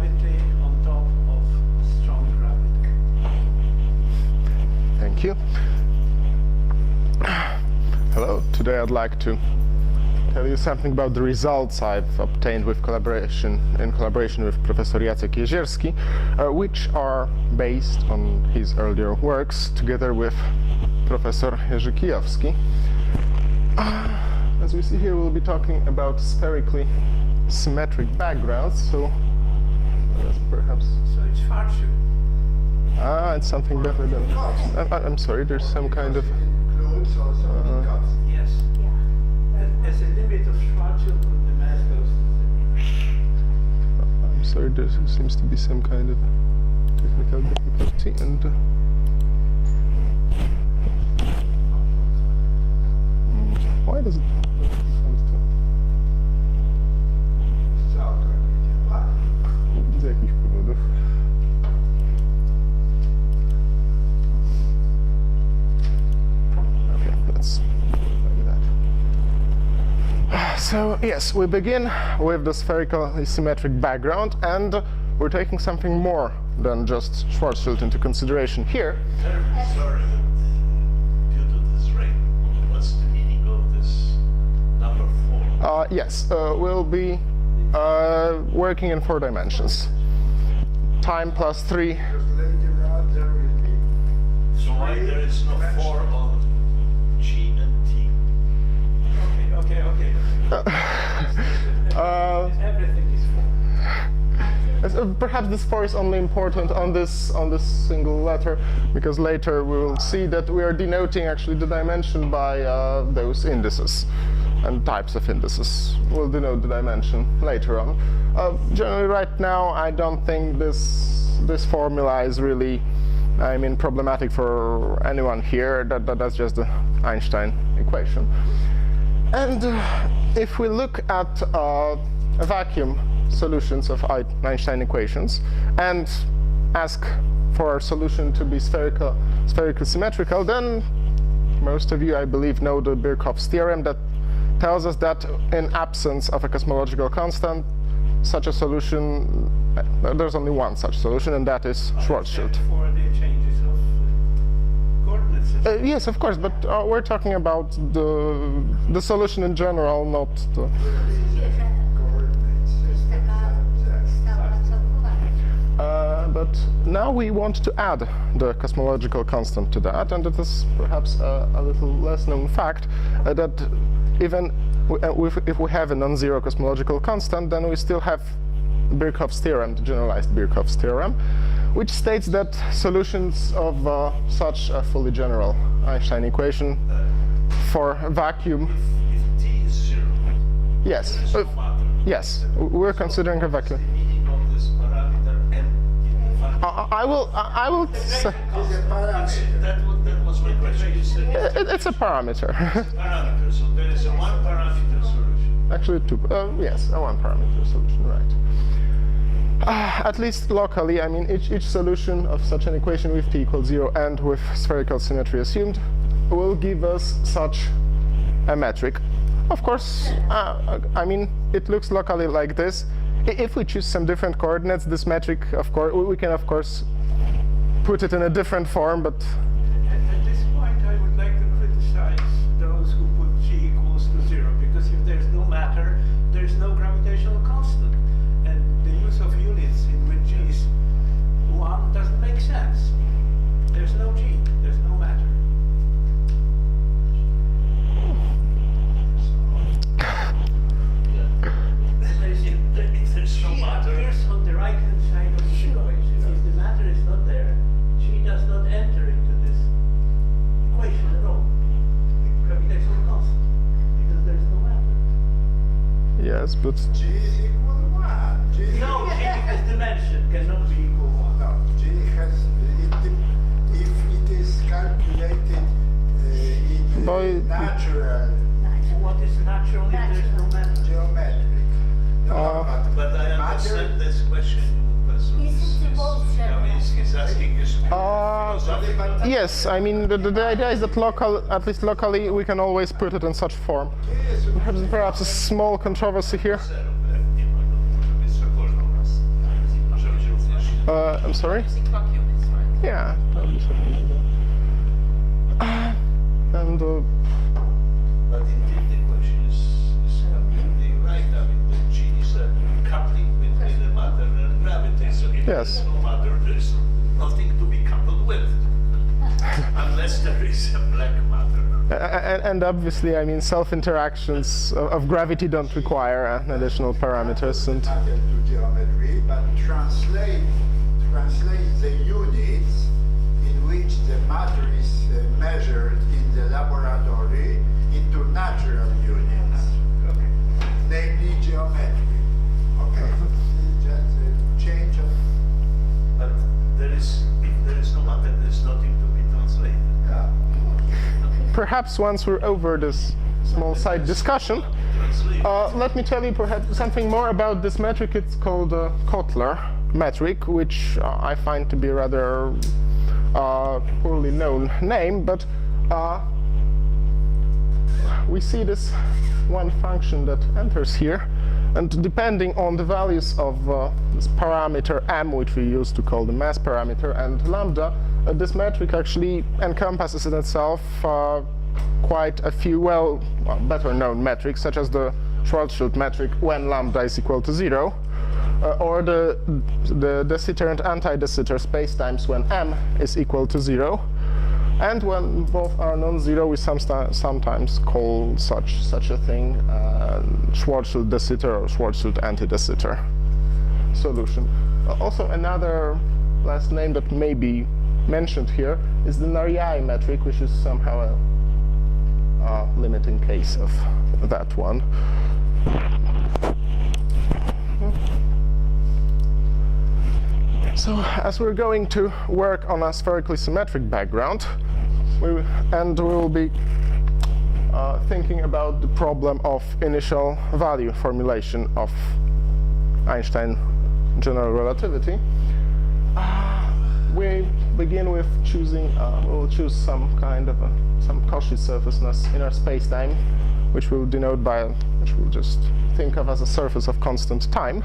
gravity on top of strong gravity. Thank you. Hello, today I'd like to tell you something about the results I've obtained in collaboration with Professor Jacek Jezierski, which are based on his earlier works together with Professor Jerzy Kijowski. As we see here, we'll be talking about spherically symmetric backgrounds, so perhaps... So it's Schwarzschild. It's something better than... I'm sorry, there's some kind of... Yes. As a limit of Schwarzschild, the mass goes to 0. I'm sorry, there seems to be some kind of technical difficulty, and... why does it... Z jakichś powodów. Okay, let's like that. So yes, we begin with the spherical symmetric background, and we're taking something more than just Schwarzschild into consideration here. Sorry, but due to this ring, what's the meaning of this number 4? Yes, we'll be working in 4 dimensions. Time plus 3. So why there is no 4 on G and T? Okay. Everything is 4. Perhaps this 4 is only important on this single letter, because later we will see that we are denoting actually the dimension by those indices and types of indices. We'll denote the dimension later on. Generally, right now, I don't think this formula is really, problematic for anyone here. That's just the Einstein equation. And if we look at vacuum solutions of Einstein equations and ask for our solution to be spherically symmetrical, then most of you, I believe, know the Birkhoff's theorem that tells us that in absence of a cosmological constant, such a solution, there's only one such solution, and that is Schwarzschild. For the changes of coordinate system. Yes, of course, but we're talking about the solution in general, not the... But now we want to add the cosmological constant to that, and it is perhaps a little less known fact that even if we have a non-zero cosmological constant, then we still have Birkhoff's theorem, the generalized Birkhoff's theorem, which states that solutions of such a fully general Einstein equation for a vacuum... If T is 0, yes, there is no matter. yes, we're considering a vacuum. What's the meaning of this parameter M? I will say That was my question. You said it's a parameter. parameter, so there is a 1 parameter solution. Actually 2, yes, a 1 parameter solution, right. At least locally, each solution of such an equation with t equals 0 and with spherical symmetry assumed will give us such a metric. Of course, it looks locally like this. If we choose some different coordinates, this metric, of course, we can of course put it in a different form, but... At this point, I would like to criticize those who put G equals to 0, because if there's no matter, there's no gravitational constant. And the use of units in which G is 1 doesn't make sense. There's no G, there's no matter. If there's no G matter, appears on the right-hand side of the equation. If the matter is not there, G does not enter into this equation at all. The gravitational constant, because there's no matter. Yes, but... G is equal to 1. No, G has dimension, cannot be equal 1. No, G has, if it is calculated in By- natural What is natural if there's no matter? geometric. No, but I understand this question. He's asking you philosophical. yes, the idea is that at least locally, we can always put it in such form. Perhaps a small controversy here. I'm sorry? Using clock units, right? Yeah, probably something like that. And But indeed the question is completely right. I mean, the G is a coupling between the matter and gravity. So if Yes. there is no matter, there is nothing to be coupled with. Unless there is a black matter. and obviously, I mean, self-interactions of gravity don't require additional parameters. And Matter to geometry, but translate the units in which the matter is measured in the laboratory into natural units, namely geometry. Okay, just a change of. But if there is no matter, there is nothing to be translated. Yeah. perhaps once we're over this small side discussion, let me tell you perhaps something more about this metric. It's called Kotler metric, which I find to be a rather poorly known name, but we see this one function that enters here, and depending on the values of this parameter m, which we use to call the mass parameter, and lambda, this metric actually encompasses in itself quite a few better known metrics, such as the Schwarzschild metric when lambda is equal to 0, or the de Sitter and anti-de Sitter spacetimes when m is equal to 0. And when both are non-zero, we sometimes call such a thing Schwarzschild de Sitter or Schwarzschild anti-de Sitter solution. Also, another last name that may be mentioned here is the Narii metric, which is somehow a limiting case of that one. So, as we're going to work on a spherically symmetric background, we will be thinking about the problem of initial value formulation of Einstein general relativity. We begin with choosing, we'll choose some kind of some Cauchy surfaceness in our spacetime, which we'll denote by, which we'll just think of as a surface of constant time.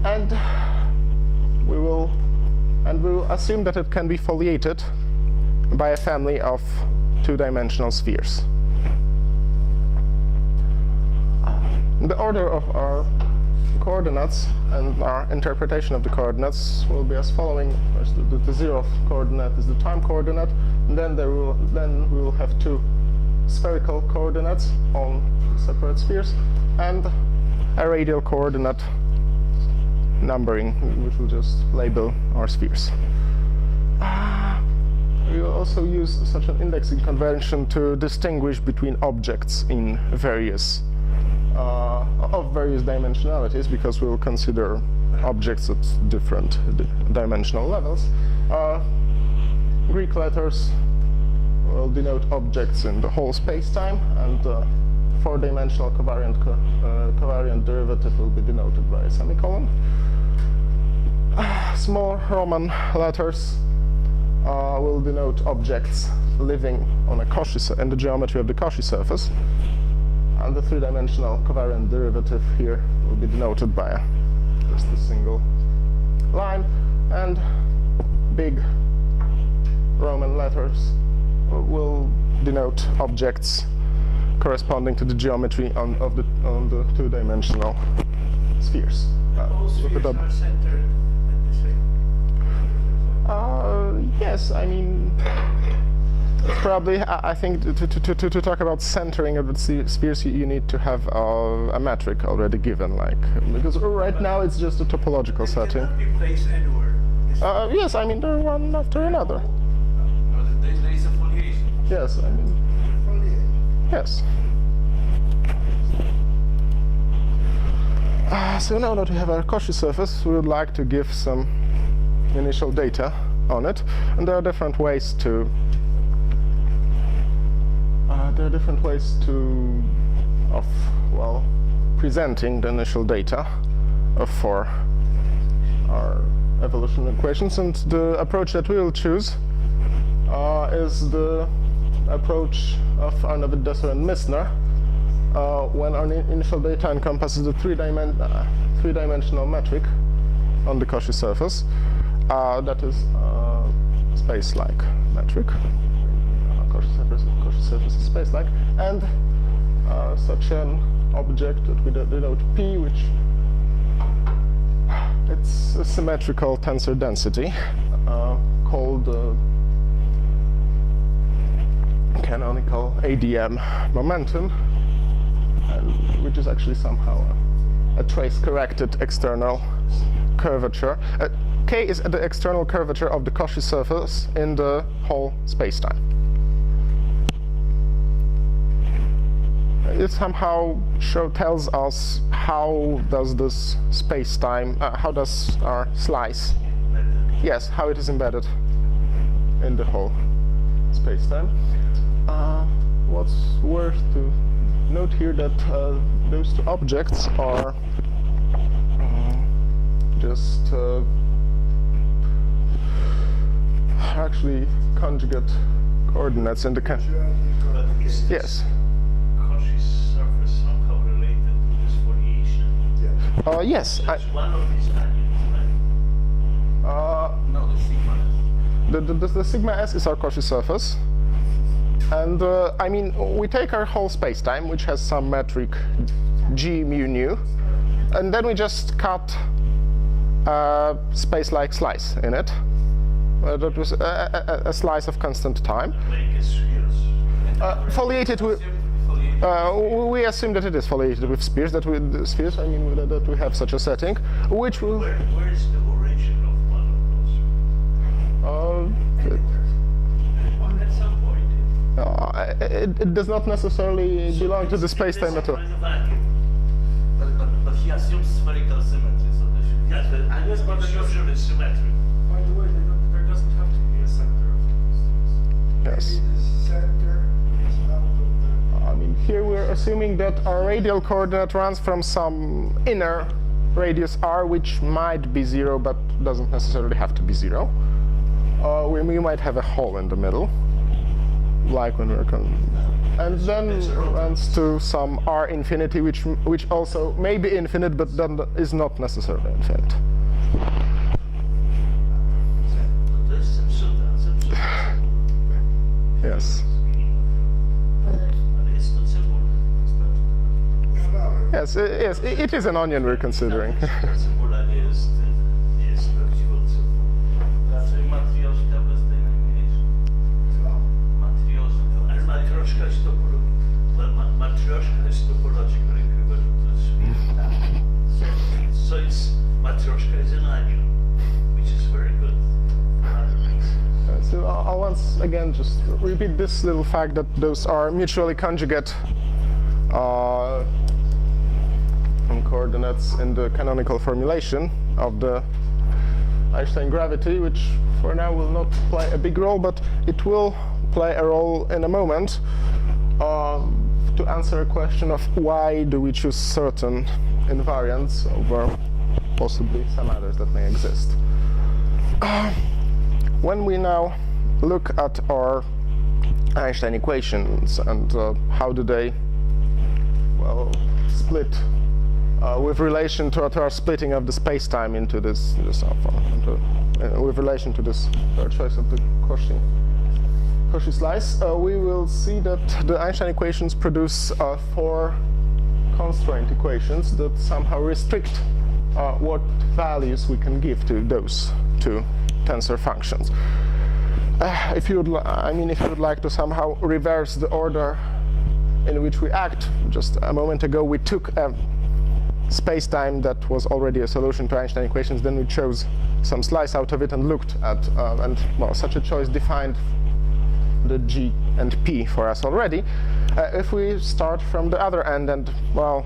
And we will assume that it can be foliated by a family of two-dimensional spheres. The order of our coordinates and our interpretation of the coordinates will be as following. First, the zeroth coordinate is the time coordinate, and then we will have two spherical coordinates on separate spheres, and a radial coordinate numbering, which will just label our spheres. We will also use such an indexing convention to distinguish between objects in various dimensionalities, because we will consider objects at different dimensional levels. Greek letters will denote objects in the whole space-time, and four-dimensional covariant derivative will be denoted by a semicolon. Small Roman letters will denote objects living on a Cauchy in the geometry of the Cauchy surface, and the three-dimensional covariant derivative here will be denoted by just a single line, and big Roman letters will denote objects corresponding to the geometry of the two-dimensional spheres. All spheres are centered at the same. Yes, I mean, probably, I think to talk about centering of the spheres, you need to have a metric already given, because right now it's just a topological setting. They cannot be placed anywhere. Yes, I mean, they're one after another. There is a foliation. Yes, I mean, yes. So now that we have our Cauchy surface, we would like to give some initial data on it, and there are different ways to presenting the initial data for our evolution equations, and the approach that we will choose is the approach of Arnaud, Desser, and Missner, when our initial data encompasses the three-dimensional metric on the Cauchy surface. That is space-like metric. Cauchy surface is space-like, and such an object that we denote P, which it's a symmetrical tensor density called canonical ADM momentum, which is actually somehow a trace-corrected external curvature. K is the external curvature of the Cauchy surface in the whole spacetime. It somehow tells us how does this spacetime, how does our slice, yes, how it is embedded in the whole spacetime. What's worth to note here that those two objects are just actually conjugate coordinates in the yes. Cauchy surface somehow related to this foliation? Yes. That's one of these onions, right? No, the sigma S. The sigma S is our Cauchy surface. And I mean, we take our whole spacetime, which has some metric g mu nu, and then we just cut a space-like slice in it. That was a slice of constant time. Make it spheres. Foliated with. We assume that it is foliated with spheres. That I mean, that we have such a setting, which will. Where is the origin of one of those? At some point. It does not necessarily belong to the spacetime at all. But he assumes spherical symmetry, so there should be. Yes, but the structure is symmetric. By the way, there doesn't have to be a center of these things. Yes. Maybe the center is out of the... I mean, here we're assuming that our radial coordinate runs from some inner radius r, which might be 0, but doesn't necessarily have to be 0. We might have a hole in the middle, like when we're and then runs to some r infinity, which also may be infinite, but then is not necessarily infinite. There's some Yes. It's not simple. Yes, yes, it is an onion we're considering. Symbol jest prawdziwą symbol. Raczej matrioszka bez tej najmniejszej. Matrioszka. Ale matrioszka jest topological equivalent. So it's matrioszka is an onion, which is very good. So I'll once again just repeat this little fact that those are mutually conjugate coordinates in the canonical formulation of the Einstein gravity, which for now will not play a big role, but it will play a role in a moment to answer a question of why do we choose certain invariants over possibly some others that may exist. When we now look at our Einstein equations and how do they, well, split with relation to our splitting of the space-time into this with relation to this third choice of the Cauchy slice, we will see that the Einstein equations produce 4 constraint equations that somehow restrict what values we can give to those 2 tensor functions. If you would like to somehow reverse the order in which we act, just a moment ago we took a space-time that was already a solution to Einstein equations, then we chose some slice out of it and looked at, and well, such a choice defined the G and P for us already. If we start from the other end and, well,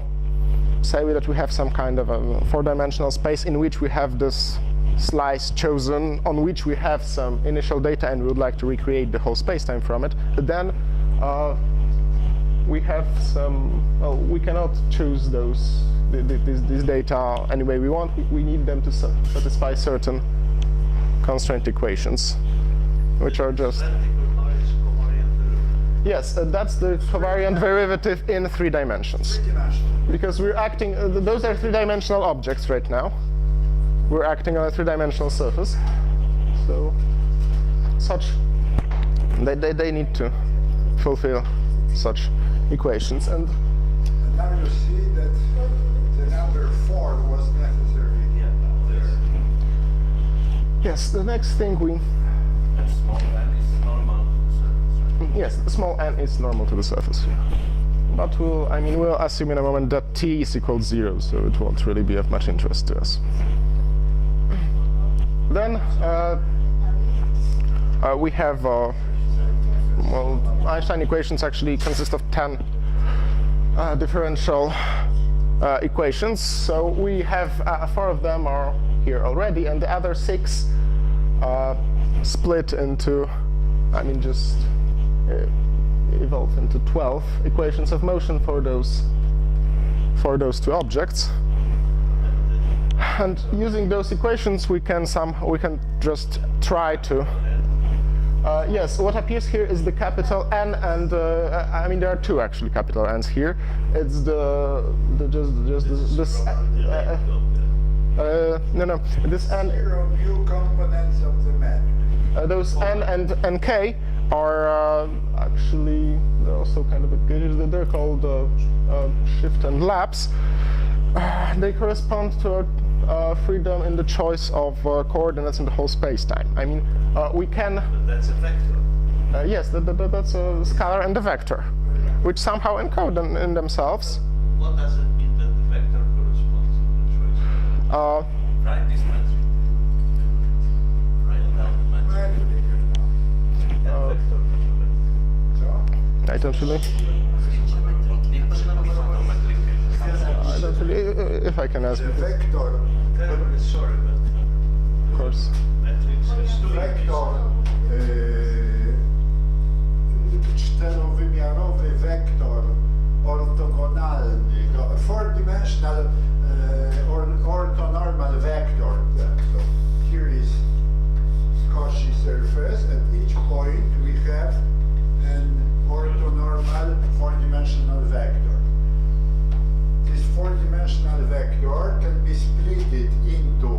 say that we have some kind of a 4-dimensional space in which we have this slice chosen on which we have some initial data and we would like to recreate the whole space-time from it, then we have some, well, we cannot choose these data any way we want. We need them to satisfy certain constraint equations, which are just... Yes, that's the covariant derivative in 3 dimensions. 3 dimensional. Because we're acting, those are 3-dimensional objects right now. we're acting on a three-dimensional surface. So they need to fulfill such equations. And now you see that the number 4 was necessary. yes, the next thing we... And small n is normal to the surface, right? Yes, the small n is normal to the surface. But we'll assume in a moment that t is equal to 0, so it won't really be of much interest to us. Then we have, Einstein equations actually consist of 10 differential equations. So we have 4 of them are here already, and the other 6 split into, evolve into 12 equations of motion for those 2 objects. And using those equations, we can just try to. Yes, what appears here is the capital N, and there are 2 actually capital N's here. It's this. This N. 0 new components of the matter. Those N and NK are actually, they're also kind of they're called shift and lapse. They correspond to freedom in the choice of coordinates in the whole space-time. We can... But that's a vector. Yes, that's a scalar and a vector, which somehow encode in themselves. What does it mean that the vector corresponds to the choice? Write this metric. Write down the metric. And vector. I don't really... if I can ask. The vector. Terribly sorry, but Of course. metrics has 2 Vektor, czterowymiarowy wektor ortogonalny, four-dimensional orthonormal vector. So here is Cauchy surface. At each point we have an orthonormal four-dimensional vector. This four-dimensional vector can be split into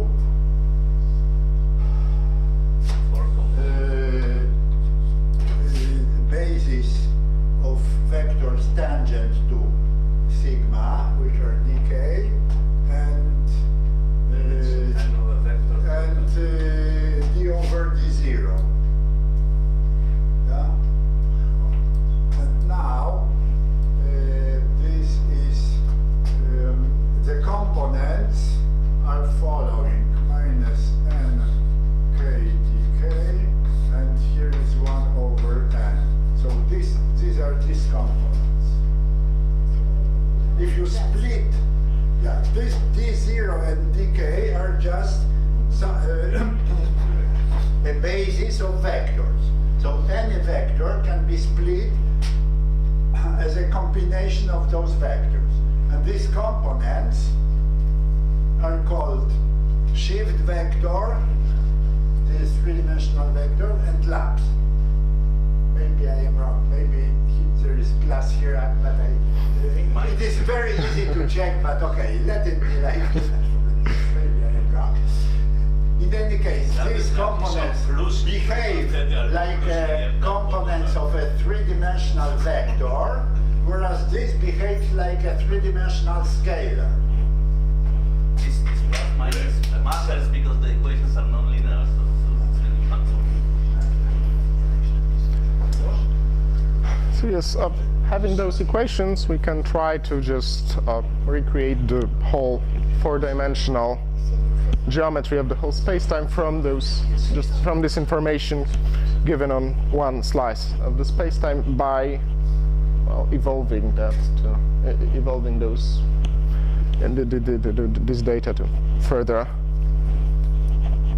basis of vectors tangent to sigma, which are dk, and d over d0. Yeah? And now this is the components are following: minus n k dk, and here is 1 over n. So these are these components. If you split, this d0 and dk are just a basis of vectors. So any vector can be split as a combination of those vectors. And these components are called shift vector, this three-dimensional vector, and lapse. Maybe I am wrong. Maybe there is plus here, but it is very easy to check. But okay, let it be like this. Maybe I am wrong. In any case, these components behave like components of a three-dimensional vector, whereas this behaves like a three-dimensional scalar. This plus minus matters because the equations are non-linear, so it's really fun. So yes, having those equations, we can try to just recreate the whole four-dimensional geometry of the whole space-time from this information given on one slice of the space-time by evolving that to evolving those and this data to further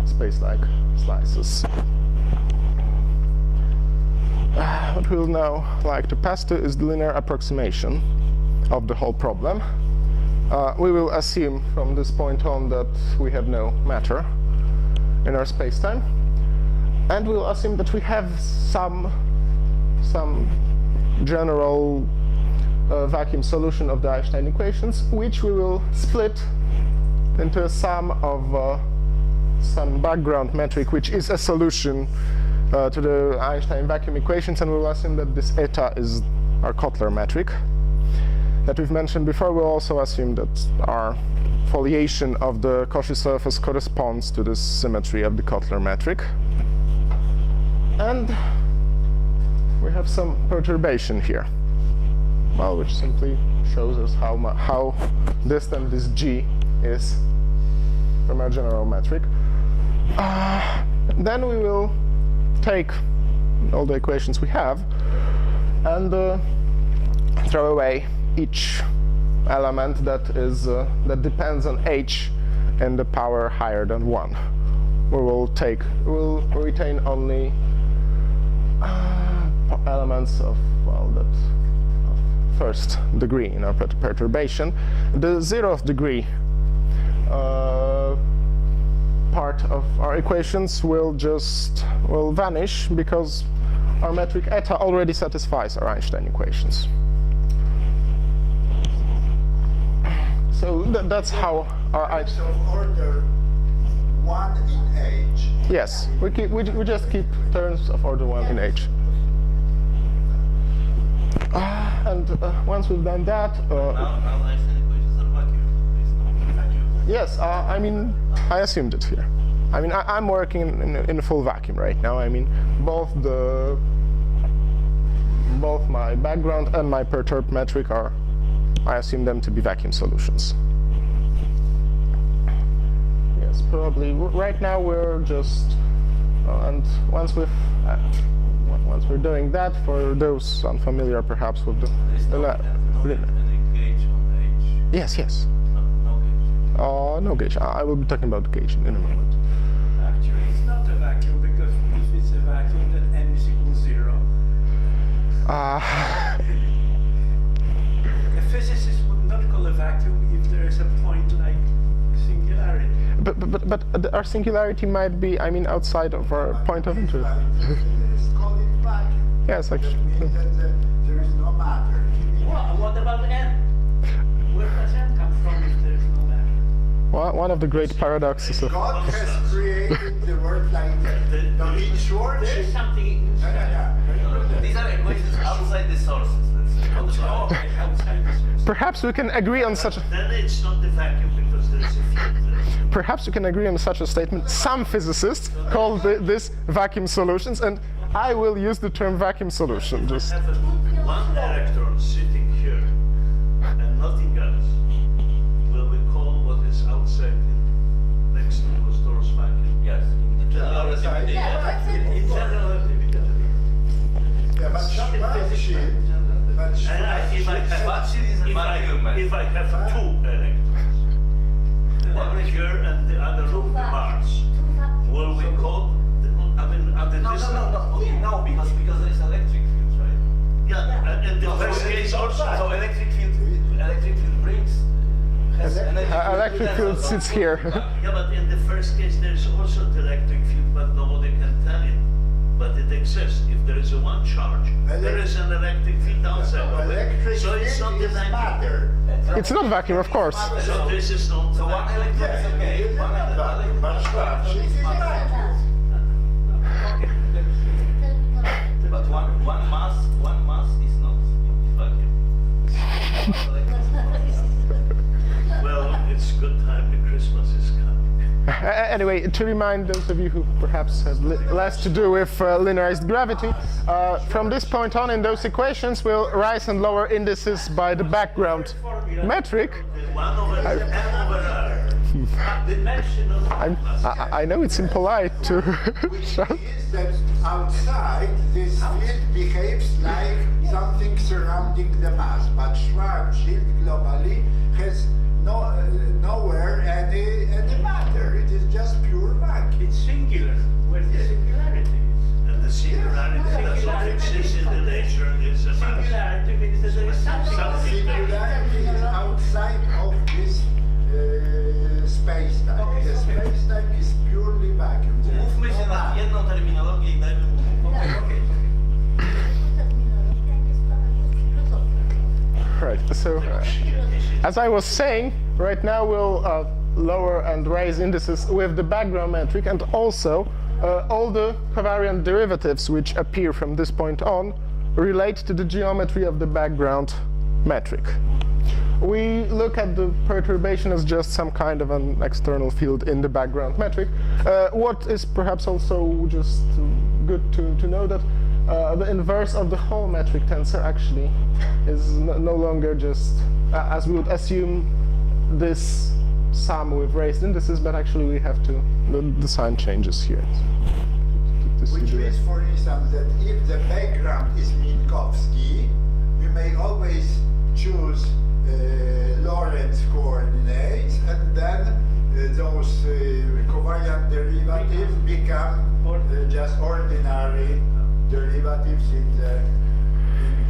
space-like slices. What we'll now like to pass to is the linear approximation of the whole problem. We will assume from this point on that we have no matter in our space-time, and we'll assume that we have some general vacuum solution of the Einstein equations, which we will split into a sum of some background metric which is a solution to the Einstein vacuum equations, and we'll assume that this eta is our Kotler metric that we've mentioned before. We'll also assume that our foliation of the Cauchy surface corresponds to the symmetry of the Kotler metric. And we have some perturbation here, well, which simply shows us how distant this G is from our general metric. Then we will take all the equations we have and throw away each element that depends on h in the power higher than 1. We'll retain only elements of first degree in our perturbation. The 0th degree part of our equations will vanish because our metric eta already satisfies our Einstein equations. So that's how our So order 1 in h. Yes, we just keep terms of order 1 in h. And once we've done that, Now Einstein equations are vacuum. There's no vacuum. yes, I mean, I assumed it here. I mean, I'm working in a full vacuum right now. I mean, both my background and my perturbed metric I assume them to be vacuum solutions. Yes, probably. Right now we're just, and once we're doing that, for those unfamiliar perhaps with There's no any gauge on H. Yes. No gauge. No gauge. I will be talking about the gauge in a moment. Actually, it's not a vacuum, because if it's a vacuum, then n is equal 0. A physicist would not call a vacuum if there is a point like singularity. But our singularity might be, I mean, outside of our point of interest. Let's call it vacuum. Yes, That actually. means that there is no matter. Well, what about n? Where does n come from if there is no matter? One of the great paradoxes of God has created the world like that. Now, in short, There is something These are equations outside the sources. Let's call it. outside the source. perhaps we can agree on such a Then it's not the vacuum because there is a field there. perhaps we can agree on such a statement. Some physicists call this vacuum solutions, and I will use the term vacuum solution. Just Have one electron sitting here and nothing else. Will we call what is outside next to Bostore's vacuum? Yes. In general relativity. In general relativity. yeah, but And if I have Vacuum is a vacuum. if I have two electrons, one here and the other on the Mars, will we call? Okay, no, because there is electric field, right? Yeah, and the first case also. So electric field has energy. electric field sits here. Yeah, but in the first case there's also the electric field, but nobody can tell it. But it exists. If there is a one charge, there is an electric field outside of it. electric So it's not field the is vacuum. matter. It's not vacuum, of course. So this is not. So one electron is okay. Yeah, One electron but charge is matter. But one mass is not vacuum. Well, it's good time. The Christmas is coming. Anyway, to remind those of you who perhaps have less to do with linearized gravity, from this point on in those equations we'll rise and lower indices by the background metric. 1 over n over r. Dimension of I know it's impolite to Which shout. means that outside this field behaves like something surrounding the mass, but Schwarzschild globally has nowhere any matter. It is just pure vacuum. it's singular, where the singularity is. And the singularity does not exist in the nature is a mass. Singularity means that there is something. Singularity is outside of this space-time. The space-time is purely vacuum. There is Umówmy no się na matter. jedną terminologię i dajmy mu. Okay. Right. So, as I was saying, right now we'll lower and raised indices with the background metric, and also all the covariant derivatives which appear from this point on relate to the geometry of the background metric. We look at the perturbation as just some kind of an external field in the background metric. What is perhaps also just good to know that the inverse of the whole metric tensor actually is no longer just, as we would assume, this sum with raised indices, but actually we have to, the sign changes here. Which means, for instance, that if the background is Minkowski, we may always choose Lorentz coordinates, and then those covariant derivatives become just ordinary derivatives in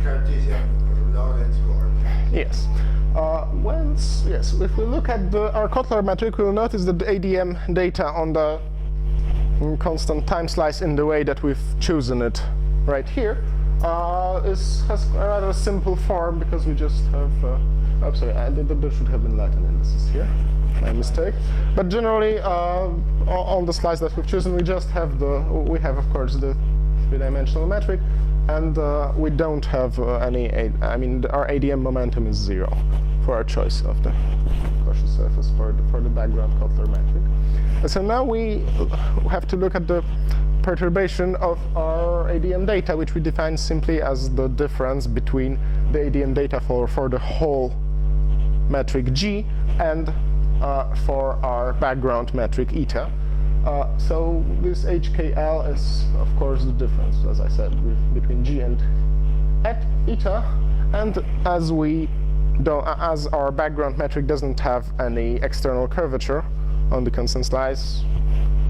Cartesian Lorentz coordinates. Yes. Yes, if we look at our Kotler metric, we'll notice that the ADM data on the constant time slice in the way that we've chosen it right here has a rather simple form, because we just have oh, sorry, there should have been Latin indices here, my mistake. But generally, on the slice that we've chosen, we just have we have of course the three-dimensional metric, and we don't have any, I mean, our ADM momentum is 0 for our choice of the Cauchy surface for the background Kotler metric. And so now we have to look at the perturbation of our ADM data, which we define simply as the difference between the ADM data for the whole metric G and for our background metric eta. So this HKL is, of course, the difference, as I said, between G and eta. And as our background metric doesn't have any external curvature on the constant slice,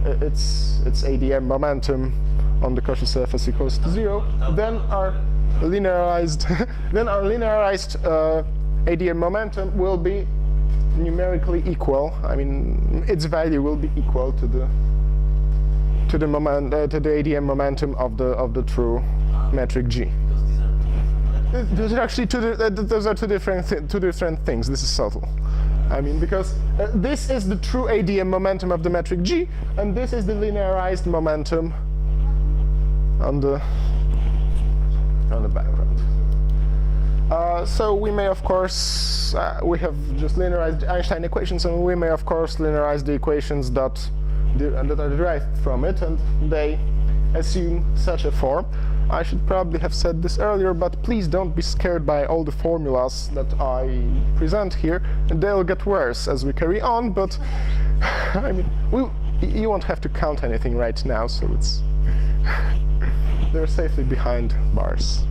its ADM momentum on the Cauchy surface equals to 0. Then our linearized ADM momentum will be numerically equal. I mean, its value will be equal to the ADM momentum of the true metric G. Those are actually two different things. This is subtle. I mean, because this is the true ADM momentum of the metric G, and this is the linearized momentum on the background. So we may, of course, we have just linearized Einstein equations, and we may, of course, linearize the equations that are derived from it, and they assume such a form. I should probably have said this earlier, but please don't be scared by all the formulas that I present here, and they'll get worse as we carry on, but I mean, you won't have to count anything right now, so it's they're safely behind bars.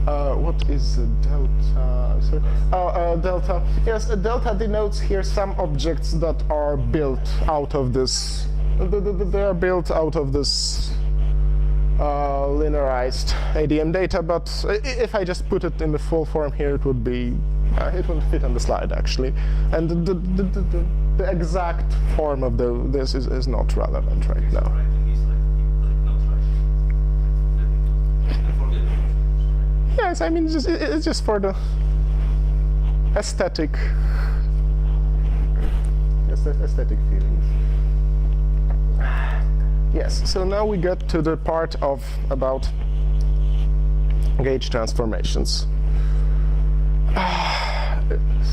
What is a delta? Sorry. Delta. Yes, a delta denotes here some objects that are built out of this. They are built out of this linearized ADM data, but if I just put it in the full form here, it would be it wouldn't fit on the slide actually, and the exact form of this is not relevant right now. Yes, I mean, it's just for the aesthetic feelings. Yes, so now we get to the part about gauge transformations.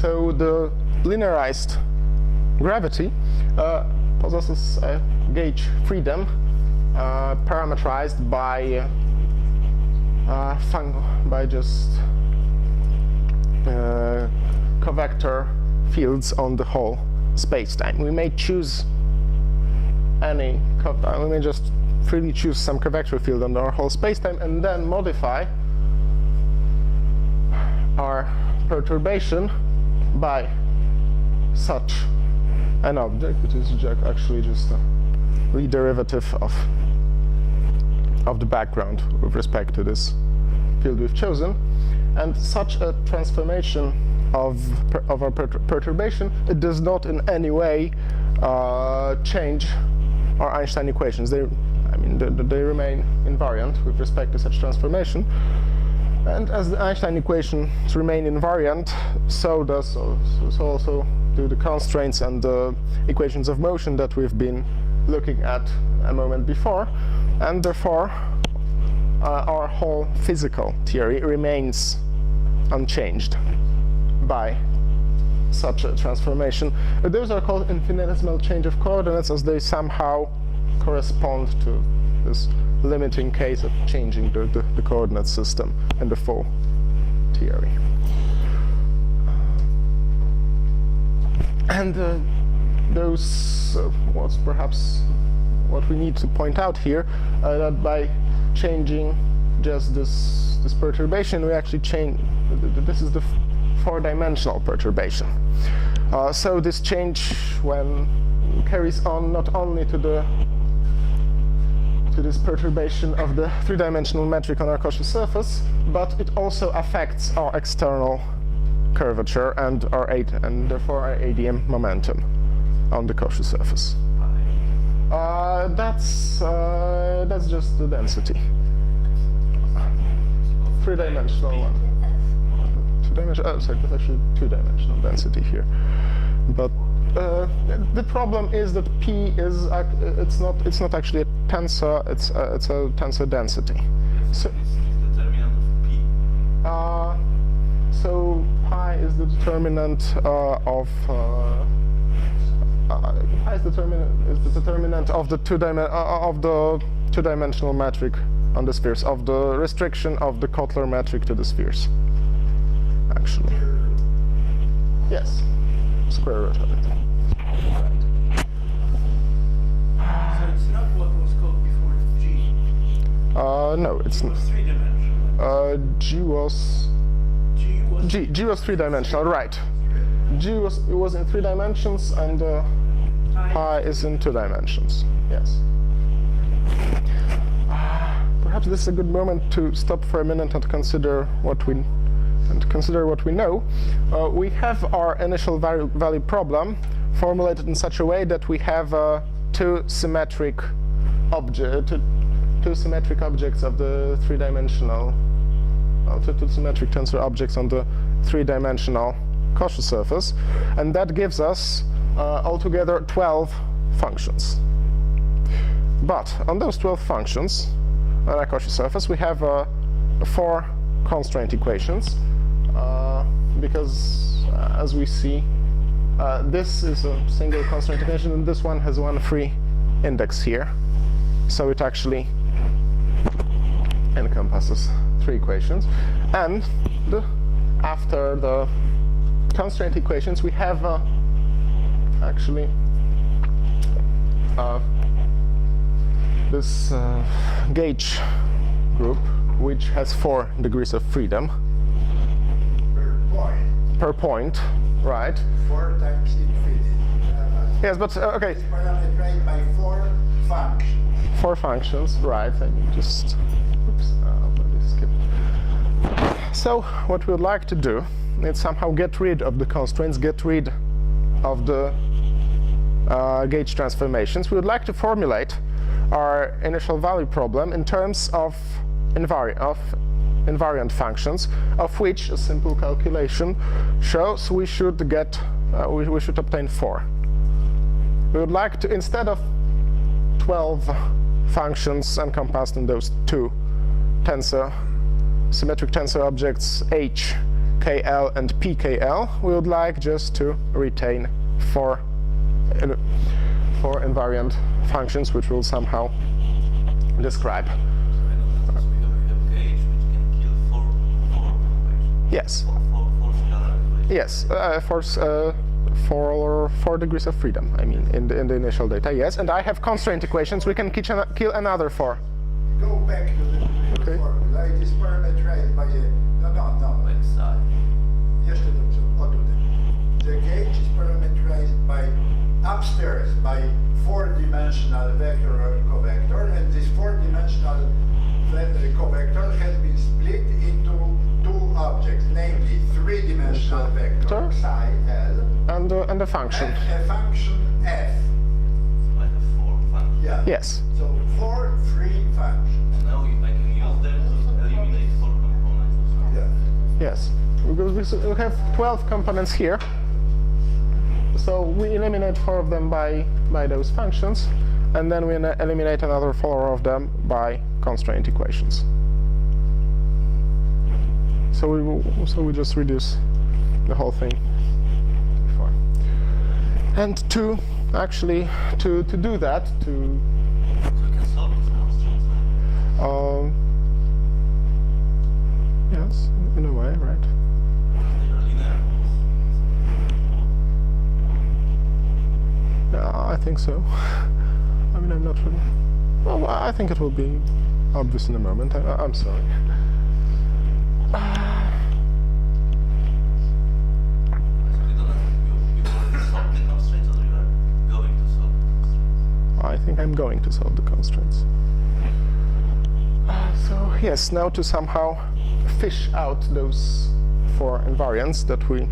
So the linearized gravity possesses a gauge freedom parameterized by just covector fields on the whole space-time. We may choose we may just freely choose some covector field on our whole space-time and then modify our perturbation by such an object, which is actually just a rederivative of the background with respect to this field we've chosen. And such a transformation of our perturbation, it does not in any way change our Einstein equations. They remain invariant with respect to such transformation. And as the Einstein equations remain invariant, so also to the constraints and the equations of motion that we've been looking at a moment before, and therefore our whole physical theory remains unchanged by such a transformation. Those are called infinitesimal change of coordinates, as they somehow correspond to this limiting case of changing the coordinate system in the full theory. And those what's perhaps what we need to point out here, that by changing just this perturbation, we actually change. This is the four-dimensional perturbation. So this change, when carries on not only to this perturbation of the three-dimensional metric on our Cauchy surface, but it also affects our external curvature and therefore our ADM momentum on the Cauchy surface. That's just the density. Three-dimensional one. Two-dimensional. Sorry, that's actually two-dimensional density here. But the problem is that P is it's not actually a tensor. It's a tensor density. So It's the determinant of P. So pi is the determinant of pi is the determinant of the two-dimensional metric on the spheres, of the restriction of the Kotler metric to the spheres. Actually, yes, square root of it. So it's not what was called before G. No, it's It not. was three-dimensional. G was three-dimensional, right? G was in 3 dimensions, and pi is in 2 dimensions. Yes. Perhaps this is a good moment to stop for a minute and consider what we know. We have our initial value problem formulated in such a way that we have two symmetric objects of the three-dimensional, two symmetric tensor objects on the three-dimensional Cauchy surface, and that gives us altogether 12 functions. But on those 12 functions on our Cauchy surface, we have 4 constraint equations, because as we see, this is a single constraint equation, and this one has one free index here, so it actually encompasses 3 equations. And after the constraint equations, we have actually this gauge group, which has 4 degrees of freedom per point, right? 4 times infinity. Yes, but okay. It's parameterized by 4 functions. 4 functions, right? I mean, just oops, let me skip. So what we would like to do is somehow get rid of the constraints, get rid of the gauge transformations. We would like to formulate our initial value problem in terms of invariant functions, of which a simple calculation shows we should get we should obtain 4. We would like to, instead of 12 functions encompassed in those 2 symmetric tensor objects H, KL, and PKL, we would like just to retain 4 invariant functions, which we'll somehow describe. We have gauge which can kill 4 equations. Yes. 4 scalar equations. Yes, four degrees of freedom, I mean, in the initial data, yes. And I have constraint equations, we can kill another 4. Go back to the Okay. formula. It is parameterized by a... No. By psi. Jeszcze dobrze, o tutaj. The gauge is parameterized by upstairs by 4-dimensional vector or covector, and this 4-dimensional covector has been split into 2 objects, namely 3-dimensional vector psi L And a function. and a function f. So I have 4 functions. Yeah. Yes. So 4 free functions. And now I can use them to eliminate 4 components. Yeah. Yes. Because we have 12 components here. So we eliminate 4 of them by those functions, and then we eliminate another 4 of them by constraint equations. So we just reduce the whole thing before. And to do that, So we can solve these constraints. yes, in a way, right? They are linear. Yeah, I think so. I mean, I'm not really. Well, I think it will be obvious in a moment. I'm sorry. So you don't have you already solved the constraints, or you are going to solve the constraints? I think I'm going to solve the constraints. So yes, now to somehow fish out those 4 invariants that we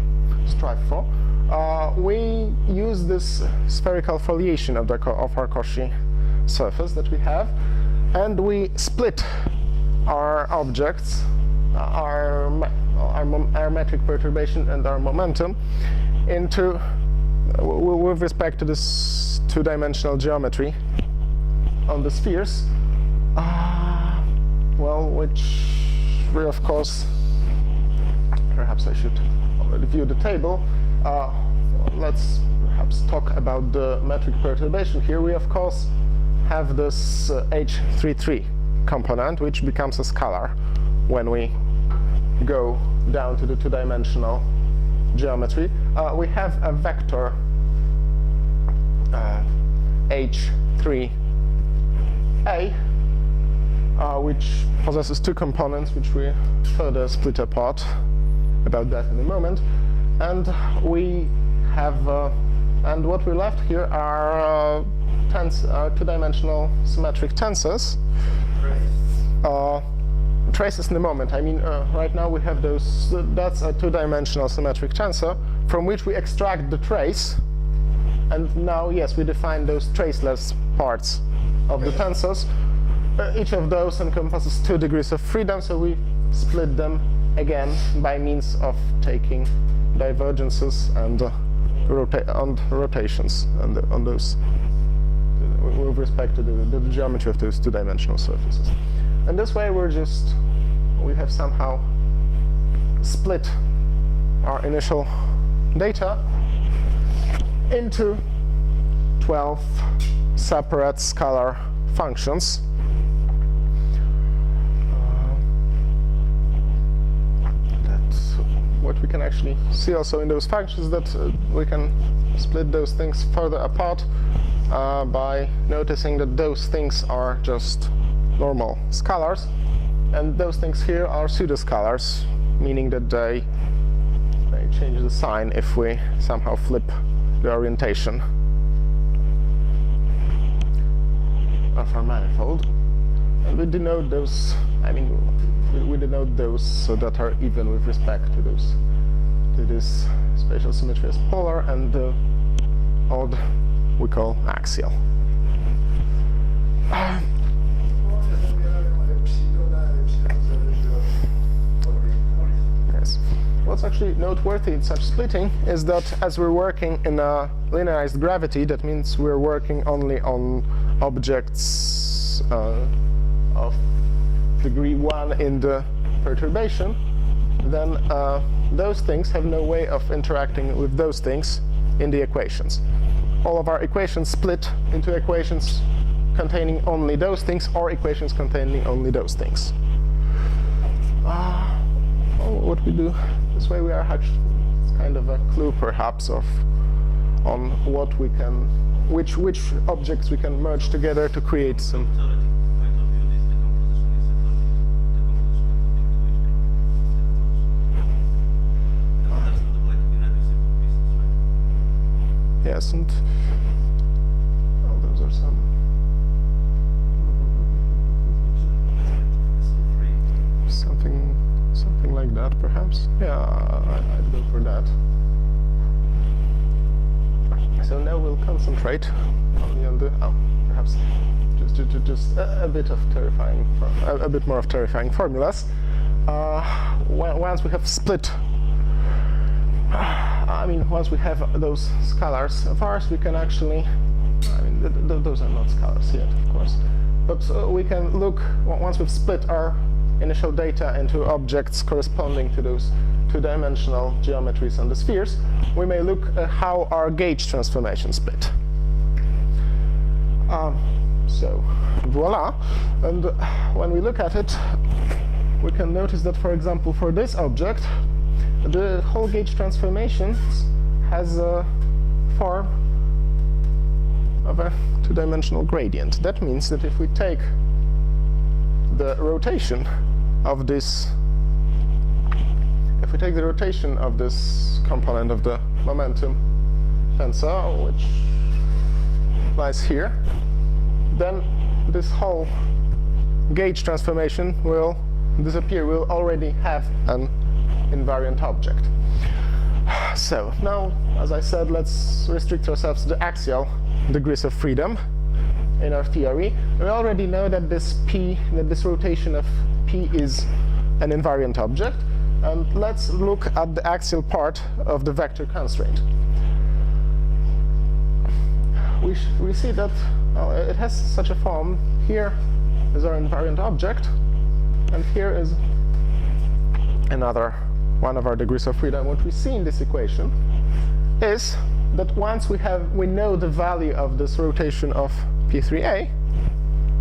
strive for, we use this spherical foliation of our Cauchy surface that we have, and we split our objects, our metric perturbation and our momentum, into, with respect to this 2-dimensional geometry on the spheres, well, which we, of course, perhaps I should already view the table. Let's perhaps talk about the metric perturbation here. We, of course, have this H33 component, which becomes a scalar when we go down to the 2-dimensional geometry. We have a vector H3A, which possesses 2 components, which we further split apart. About that in a moment. And we have, and what we left here are 2-dimensional symmetric tensors. Traces in a moment. I mean, right now we have those. That's a 2-dimensional symmetric tensor from which we extract the trace. And now, yes, we define those traceless parts of the tensors. Each of those encompasses 2 degrees of freedom, so we split them again by means of taking divergences and rotations on those with respect to the geometry of those 2-dimensional surfaces. And this way we have somehow split our initial data into 12 separate scalar functions. What we can actually see also in those functions, that we can split those things further apart by noticing that those things are just normal scalars, and those things here are pseudoscalars, meaning that they change the sign if we somehow flip the orientation of our manifold. And we denote those, we denote those that are even with respect to this spatial symmetry as polar, and the odd we call axial. Yes. What's actually noteworthy in such splitting is that as we're working in a linearized gravity, that means we're working only on objects of degree 1 in the perturbation, then those things have no way of interacting with those things in the equations. All of our equations split into equations containing only those things, or equations containing only those things. What we do this way, we are actually, it's kind of a clue perhaps on what we can, which objects we can merge together to create some. Theoretic point of view, this decomposition is a decomposition. That's not the way to be reducible pieces, right? Yes, and those are some. Something like that, perhaps. Yeah, I'd go for that. So now we'll concentrate only on the perhaps just a bit of terrifying, a bit more of terrifying formulas. Once we have split I mean, once we have those scalars of ours, we can actually, I mean, those are not scalars yet, of course, but we can look, once we've split our initial data into objects corresponding to those two-dimensional geometries and the spheres, we may look at how our gauge transformation split. So, voila, and when we look at it, we can notice that, for example, for this object, the whole gauge transformation has a form of a two-dimensional gradient. That means that if we take the rotation of this, component of the momentum tensor, which lies here, then this whole gauge transformation will disappear. We'll already have an invariant object. So now, as I said, let's restrict ourselves to the axial degrees of freedom in our theory. We already know that this rotation of P is an invariant object, and let's look at the axial part of the vector constraint. We see that it has such a form. Here is our invariant object, and here is another one of our degrees of freedom. What we see in this equation is that once we know the value of this rotation of P3A,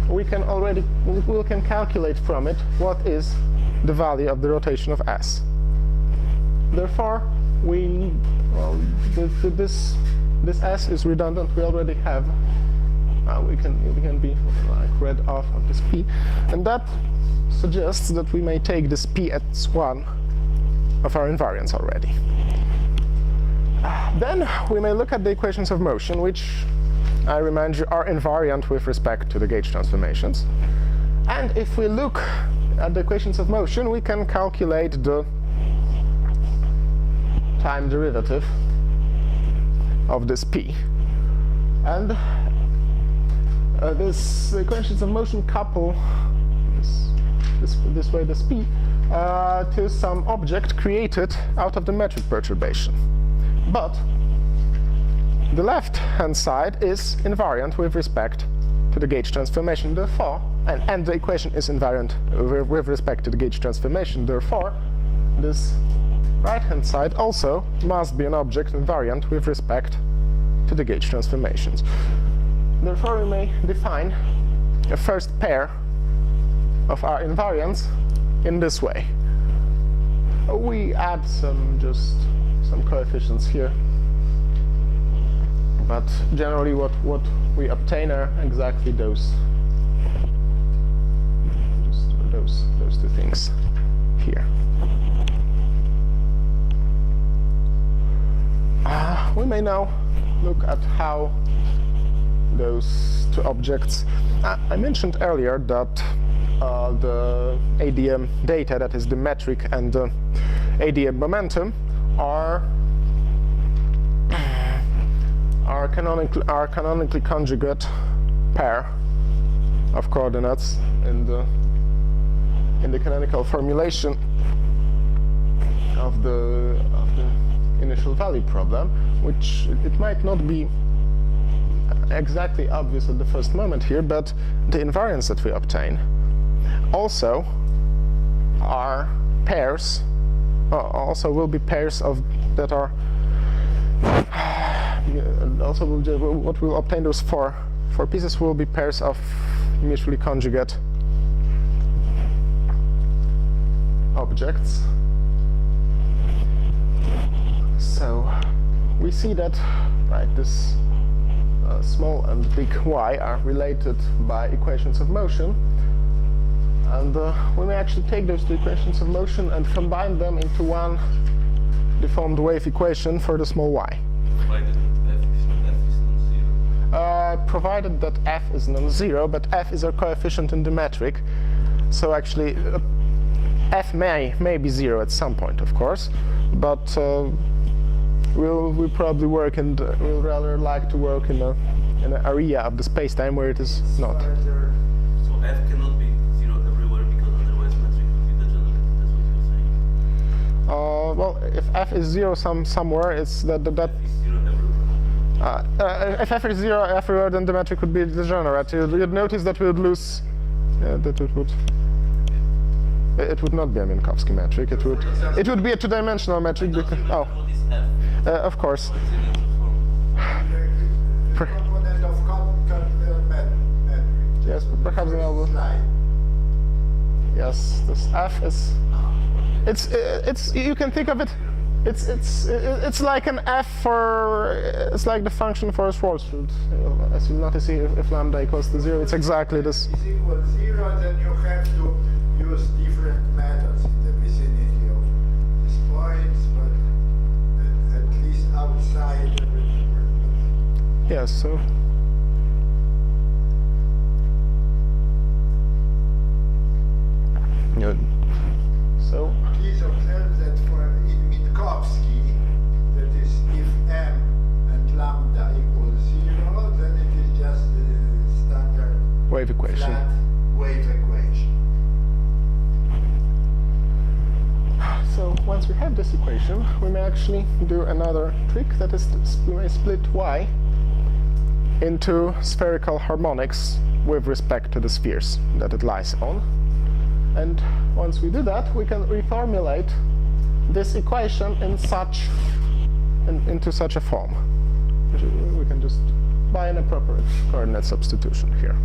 we can calculate from it what is the value of the rotation of S. Therefore, this S is redundant. We already have. We can be like read off of this P, and that suggests that we may take this P as one of our invariants already. Then we may look at the equations of motion, which I remind you are invariant with respect to the gauge transformations. And if we look at the equations of motion, we can calculate the time derivative of this P. And the equations of motion couple this way this P to some object created out of the metric perturbation. But the left-hand side is invariant with respect to the gauge transformation. Therefore, and the equation is invariant with respect to the gauge transformation. Therefore, this right-hand side also must be an object invariant with respect to the gauge transformations. Therefore, we may define a first pair of our invariants in this way. We add some coefficients here, but generally what we obtain are exactly those two things here. We may now look at how those two objects. I mentioned earlier that the ADM data, that is the metric and the ADM momentum, are canonically conjugate pair of coordinates in the canonical formulation of the initial value problem, which it might not be exactly obvious at the first moment here, but the invariants that we obtain also are pairs, also will be pairs of that are also what we'll obtain those four pieces will be pairs of mutually conjugate objects. So we see that, right, this small and big y are related by equations of motion, and we may actually take those two equations of motion and combine them into one deformed wave equation for the small y. Provided that f is non-zero, but f is a coefficient in the metric, so actually f may be zero at some point, of course, but we'll probably work and we'll rather like to work in an area of the space-time where it is not. So f cannot be zero everywhere because otherwise metric would be degenerate. That's what you're saying. Well, if f is 0 somewhere, it's that Is zero everywhere. if f is 0 everywhere, then the metric would be degenerate. You'd notice that we would lose. That it would. It would not be a Minkowski metric. It would be a two-dimensional metric. Don't Because, you remember oh, what is f? of course. What is the neutral form? The component of metric. Yes, but perhaps then I will. Slide. Yes, this f is. It's you can think of it. It's like an f for. It's like the function for a Schwarzschild. As you'll notice here, if lambda equals to 0, it's exactly this. Is equal 0, then you have to use different methods in the vicinity of these points, but at least outside the network. Yes, so. Good. So. Please observe that for in Minkowski, that is if m and lambda equals 0, then it is just the standard Wave equation. flat wave equation. So once we have this equation, we may actually do another trick. That is, we may split y into spherical harmonics with respect to the spheres that it lies on. And once we do that, we can reformulate this equation in into such a form. We can just by an appropriate coordinate substitution here.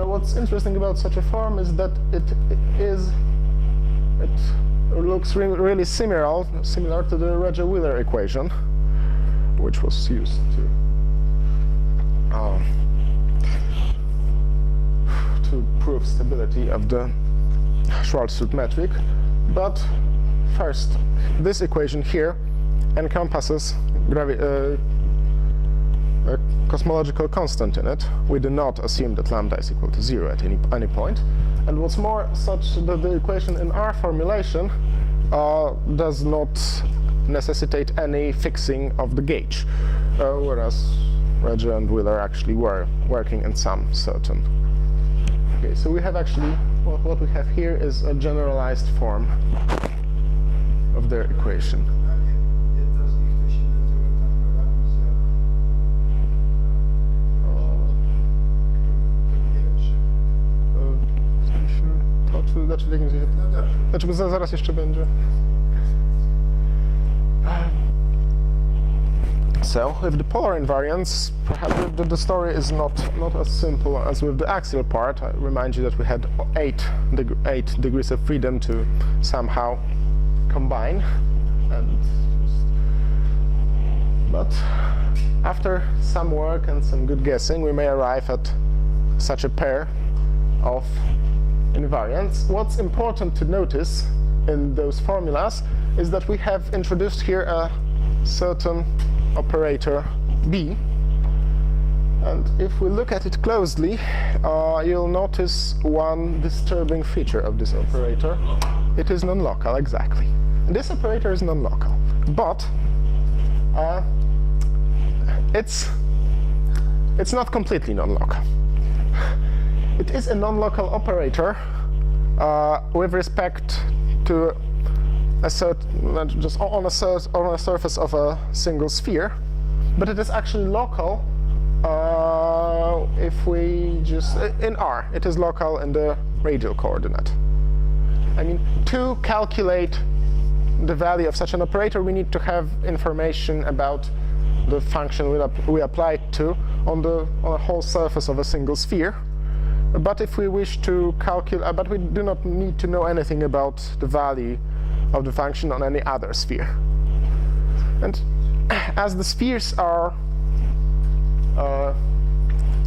What's interesting about such a form is that it looks really similar to the Regge-Wheeler equation, which was used to prove stability of the Schwarzschild metric. But first, this equation here encompasses a cosmological constant in it. We do not assume that lambda is equal to 0 at any point. And what's more, such that the equation in our formulation does not necessitate any fixing of the gauge, whereas Regge and Wheeler actually were working in some certain. Okay, so we have actually, what we have here is a generalized form of their equation. Znaczy, zaraz jeszcze będzie. So, with the polar invariants, perhaps the story is not as simple as with the axial part. I remind you that we had 8 degrees of freedom to somehow combine, but after some work and some good guessing, we may arrive at such a pair of invariants. What's important to notice in those formulas is that we have introduced here a certain operator B, and if we look at it closely, you'll notice one disturbing feature of this operator. It is non-local, exactly. This operator is non-local, but it's not completely non-local. It is a non-local operator with respect to a certain, just on a surface of a single sphere, but it is actually local if we just in R. It is local in the radial coordinate. I mean, to calculate the value of such an operator, we need to have information about the function we apply it to on a whole surface of a single sphere. But if we wish to calculate, but we do not need to know anything about the value of the function on any other sphere. And as the spheres are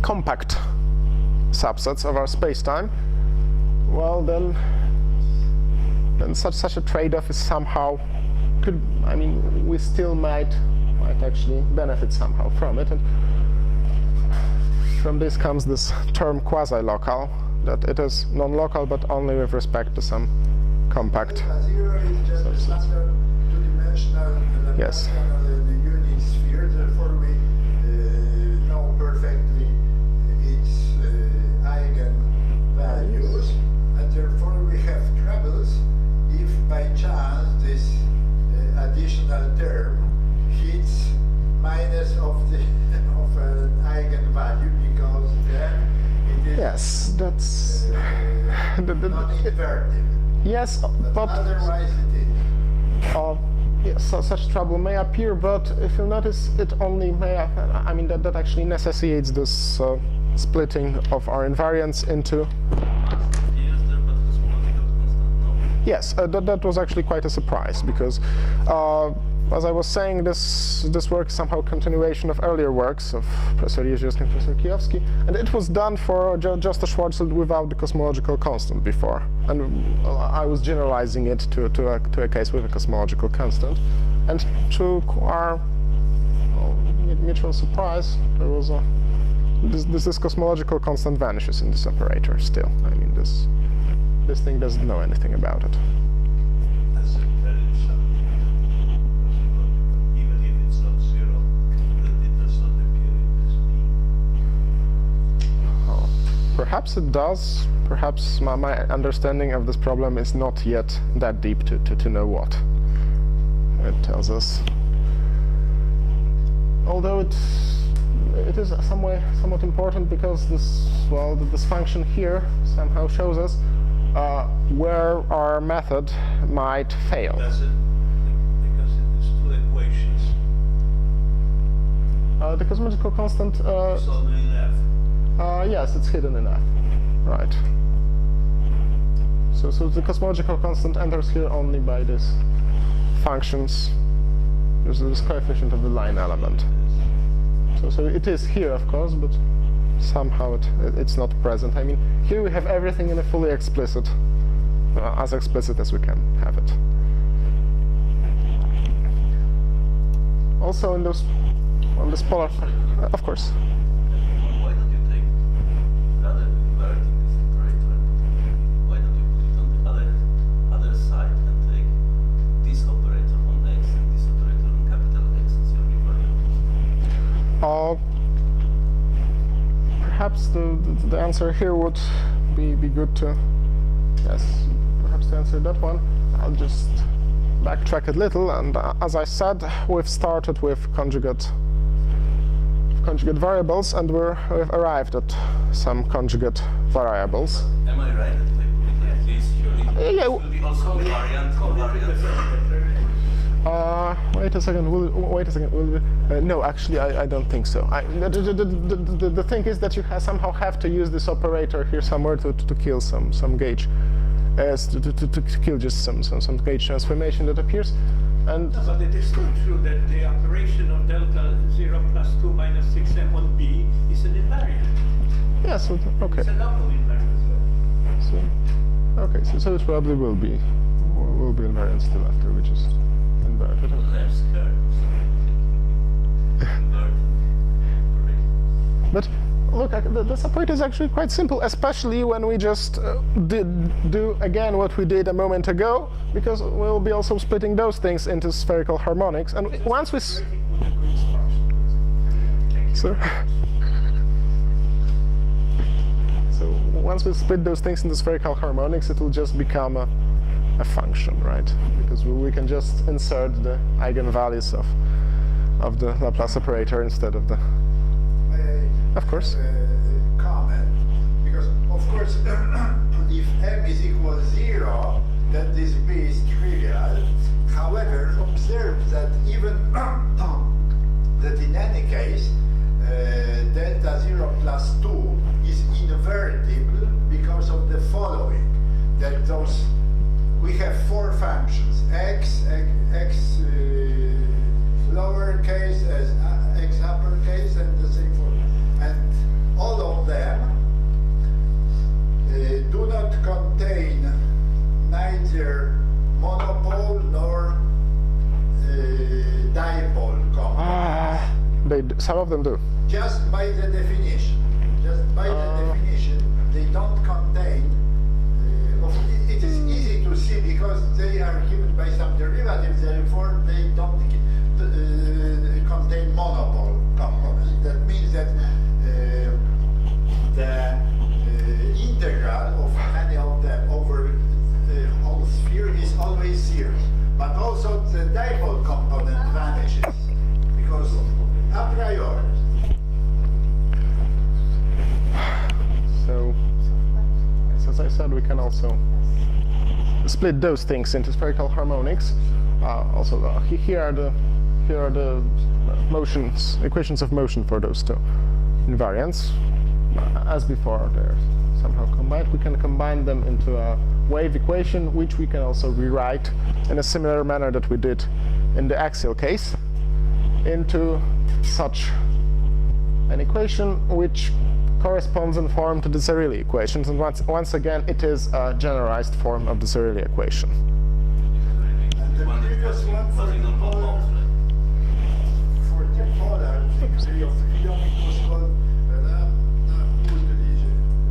compact subsets of our spacetime, well then such a trade-off is somehow we still might actually benefit somehow from it. And from this comes this term quasi-local, that it is non-local but only with respect to some compact Zero is just a standard two-dimensional Yes. unit sphere, therefore we know perfectly its eigenvalues, and therefore we have troubles if by chance this dimensional term hits minus of the of an eigenvalue, because then it is Yes, that's non-invertible. yes, but Otherwise it is. yes, such trouble may appear, but if you notice, it only may. I mean, that actually necessitates this splitting of our invariants into. Yes, that was actually quite a surprise, because as I was saying, this work is somehow a continuation of earlier works of Professor Jeziowski and Professor Kijowski, and it was done for just a Schwarzschild without the cosmological constant before, and I was generalizing it to a case with a cosmological constant, and to our mutual surprise, there was this cosmological constant vanishes in this operator still. I mean, this thing doesn't know anything about it. That's a very something. Even if it's not zero, that it does not appear in this beam. Oh, perhaps it does. Perhaps my understanding of this problem is not yet that deep to know what it tells us. Although it is somewhat important, because this function here somehow shows us where our method might fail. Does it? Because it is two equations. The cosmological constant. It's only in F. Yes, it's hidden in F. Right. So the cosmological constant enters here only by these functions. There's this coefficient of the line element. So it is here, of course, but somehow it's not present. I mean, here we have everything in a fully explicit, as explicit as we can have it. Also on this polar, of course. Why don't you take rather inverting this operator? Why don't you put it on the other side and take this operator on X and this operator on capital X as your invariant? Perhaps the answer here would be good to, yes, perhaps to answer that one. I'll just backtrack a little, and as I said, we've started with conjugate variables, and we've arrived at some conjugate variables. Am I right that if I put it like this, surely Yeah. it will be also covariant? Wait a second. No, actually, I don't think so. The thing is that you somehow have to use this operator here somewhere to kill some gauge, to kill just some gauge transformation that appears, and. But it is still true that the operation of delta 0 plus 2 minus 6m on B is an invariant. Yes. Okay. It's a local invariant. So it probably will be invariant still after we just invert it. I'm scared. But look, this operator is actually quite simple, especially when we just do again what we did a moment ago, because we'll be also splitting those things into spherical harmonics, and once we so once we split those things into spherical harmonics, it will just become a function, right? Because we can just insert the eigenvalues of the Laplace operator instead of the. Of course. Comment, because of course, if m is equal 0, then this b is trivial. However, observe that even that in any case, delta 0 plus 2 is invertible because of the following: that we have four functions: x lowercase as x uppercase, and the same for. And all of them do not contain neither monopole nor dipole components. Some of them do. Just by the definition. They don't contain. It is easy to see because they are given by some derivatives, therefore they don't contain monopole components. That means that the integral of any of them over whole sphere is always zero. But also the dipole component said, we can also split those things into spherical harmonics. Here are the motions, equations of motion for those two invariants. As before, they're somehow combined. We can combine them into a wave equation, which we can also rewrite in a similar manner that we did in the axial case, into such an equation which corresponds in form to the Spherically equations. And once again, it is a generalized form of the Spherically equation. And the previous one for the polar, degree of freedom, it was called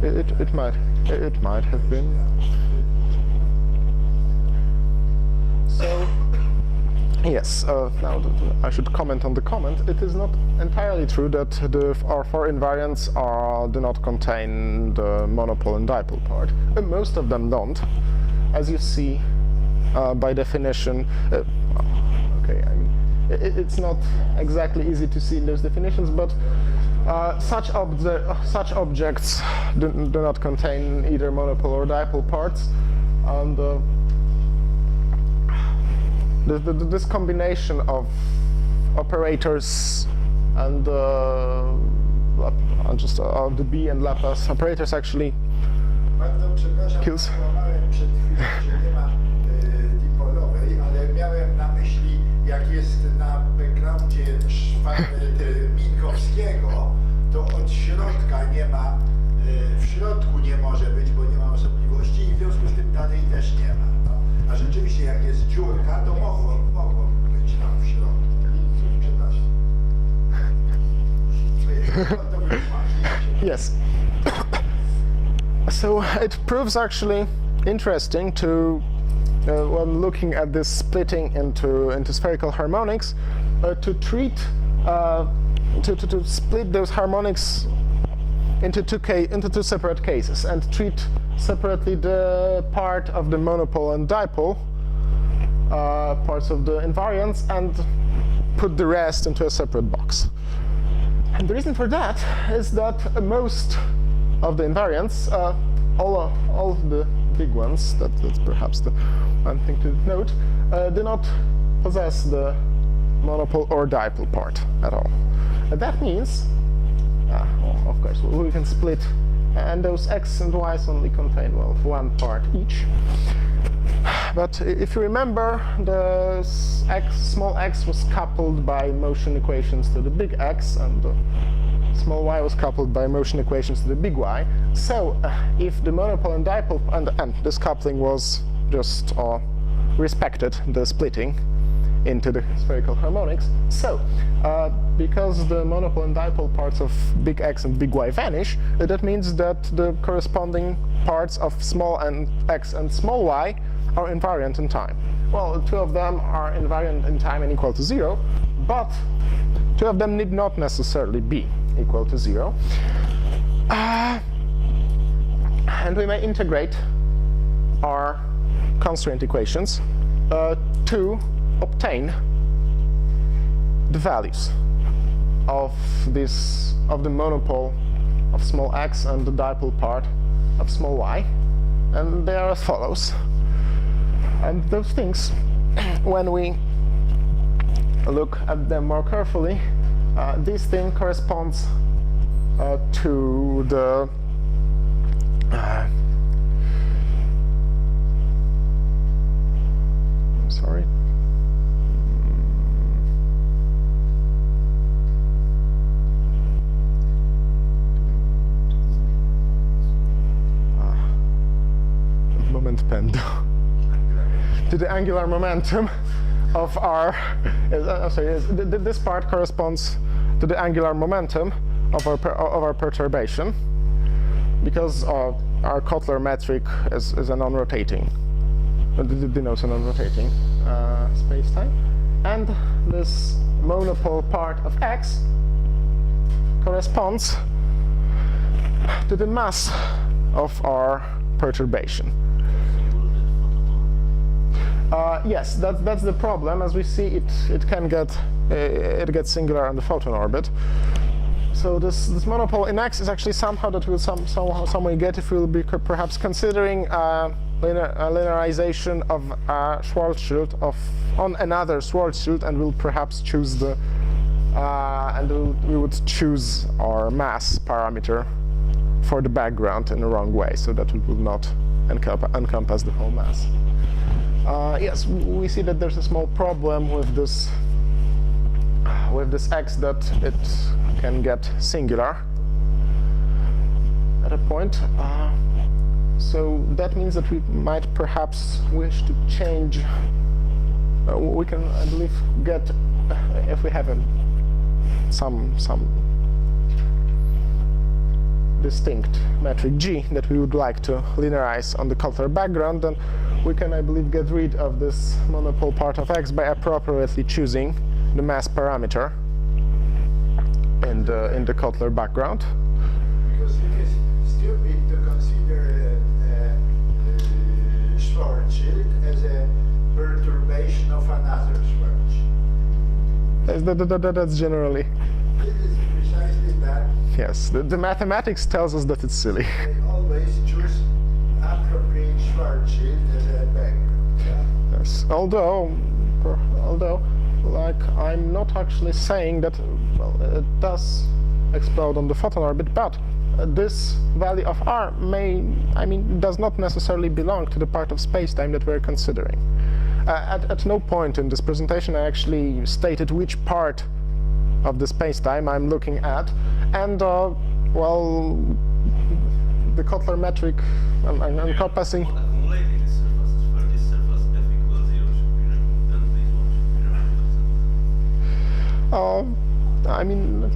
it might have been. So yes, now I should comment on the comment. It is not entirely true that our four invariants do not contain the monopole and dipole part. Most of them don't, as you see by definition. Okay, I mean, it's not exactly easy to see in those definitions, but such objects do not contain either monopole or dipole parts, and this combination of operators and just the B and Laplace operators actually Bardzo przepraszam, kills. Kłamałem przed chwilą, że nie ma dipolowej, ale miałem na myśli, jak jest na backgroundzie Minkowskiego, to od środka nie ma, w środku nie może być, bo nie ma osobliwości i w związku z tym dalej też nie ma. No. A rzeczywiście jak jest dziurka, to mogło być tam w środku. Przepraszam. Yes. So it proves actually interesting to, when looking at this splitting into spherical harmonics, to treat to split those harmonics into two separate cases and treat separately the part of the monopole and dipole parts of the invariants and put the rest into a separate box. And the reason for that is that most of the invariants, all of the big ones, that's perhaps the one thing to note, do not possess the monopole or dipole part at all. And that means, well, of course, we can split, and those x and y's only contain, well, one part each. But if you remember, the small x was coupled by motion equations to the big X, and the small y was coupled by motion equations to the big Y. So if the monopole and dipole, and this coupling was just respected the splitting into the spherical harmonics, so because the monopole and dipole parts of big X and big Y vanish, that means that the corresponding parts of small x and small y are invariant in time. Well, two of them are invariant in time and equal to 0, but two of them need not necessarily be equal to 0. And we may integrate our constraint equations to obtain the values of the monopole of small x and the dipole part of small y, and they are as follows. And those things, when we look at them more carefully, this thing corresponds to the I'm sorry. Moment pendo. To the angular momentum of our, this part corresponds to the angular momentum of our perturbation, because our Kotler metric is a non-rotating, denotes a non-rotating space-time, and this monopole part of X corresponds to the mass of our perturbation. Yes, that's the problem. As we see, it gets singular on the photon orbit. So this monopole in X is actually somehow that we'll some way get if we'll be perhaps considering a linearization of Schwarzschild on another Schwarzschild, and we'll perhaps choose the we would choose our mass parameter for the background in the wrong way, so that it will not encompass the whole mass. Yes, we see that there's a small problem with this X, that it can get singular at a point. So that means that we might perhaps wish to change. We can, I believe, get if we have some distinct metric G that we would like to linearize on the Cutler background, then we can, I believe, get rid of this monopole part of X by appropriately choosing the mass parameter in the Cutler background. Because it is stupid to consider Schwarzschild as a perturbation of another Schwarzschild. That's generally. It is precisely that. Yes, the mathematics tells us that it's silly. They always choose appropriate Schwarzschild as a background. Yeah? Yes, although, like, I'm not actually saying that, well, it does explode on the photon orbit, but this value of R does not necessarily belong to the part of space-time that we're considering. At no point in this presentation I actually stated which part of the space-time I'm looking at, and well, the Cutler metric I'm encompassing. Accumulating the surfaces where this surface f equals 0 should be removed, then this one should be removed.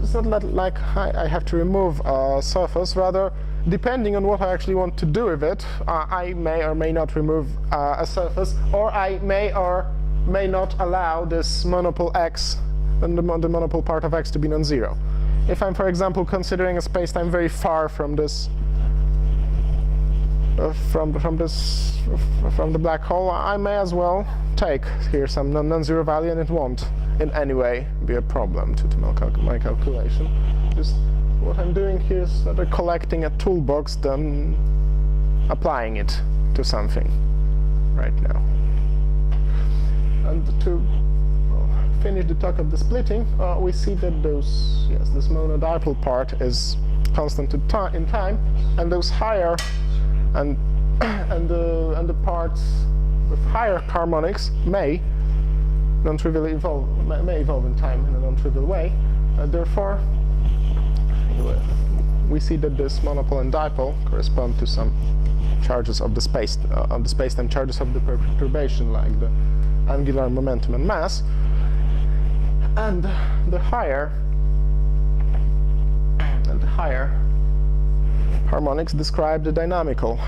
It's not like I have to remove a surface. Rather, depending on what I actually want to do with it, I may or may not remove a surface, or I may or may not allow this monopole X and the monopole part of X to be non-zero. If I'm, for example, considering a space-time very far from this, from the black hole, I may as well take here some non-zero value, and it won't in any way be a problem to my calculation. Just what I'm doing here is sort of collecting a toolbox, then applying it to something right now. And to finish the talk of the splitting, we see that this monodipole part is constant in time, and those higher and the parts with higher harmonics may non-trivially evolve in time in a non-trivial way. Therefore, we see that this monopole and dipole correspond to some charges of the space-time charges of the perturbation, like the angular momentum and mass, and the higher harmonics describe the dynamical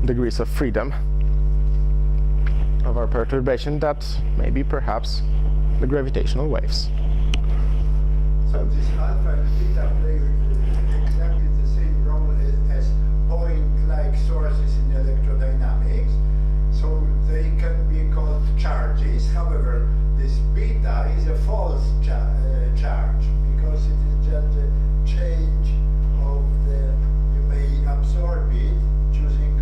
degrees of freedom of our perturbation, that may be perhaps the gravitational waves. So this alpha and beta play exactly the same role as point-like sources in electrodynamics. So they can be called charges. However, this beta is a false charge, because it is just a change of the, you may absorb it, choosing,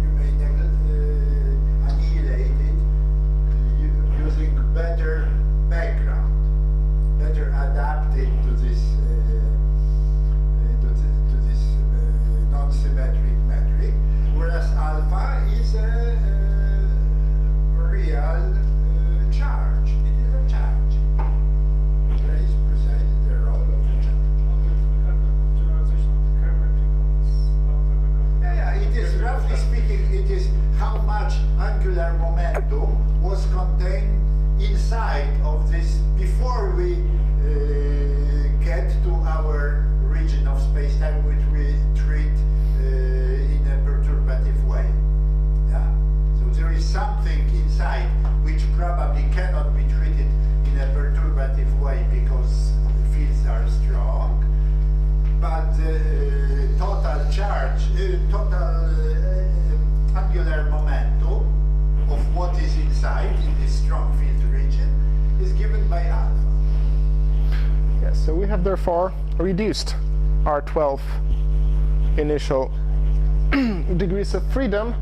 you may annihilate it using better background, better adapted to this non-symmetric metric, whereas alpha is a real charge. It is a charge. That is precisely the role of the charge. Yeah, it is, roughly speaking, it is how much angular momentum was contained inside of this before we get to our region of space-time, which we treat in a perturbative way. Yeah? So there is something inside which probably cannot be treated in a perturbative way because the fields are strong, but total charge, total angular momentum of what is inside in this strong field region is given by alpha. Yes, so we have therefore reduced our 12 initial degrees of freedom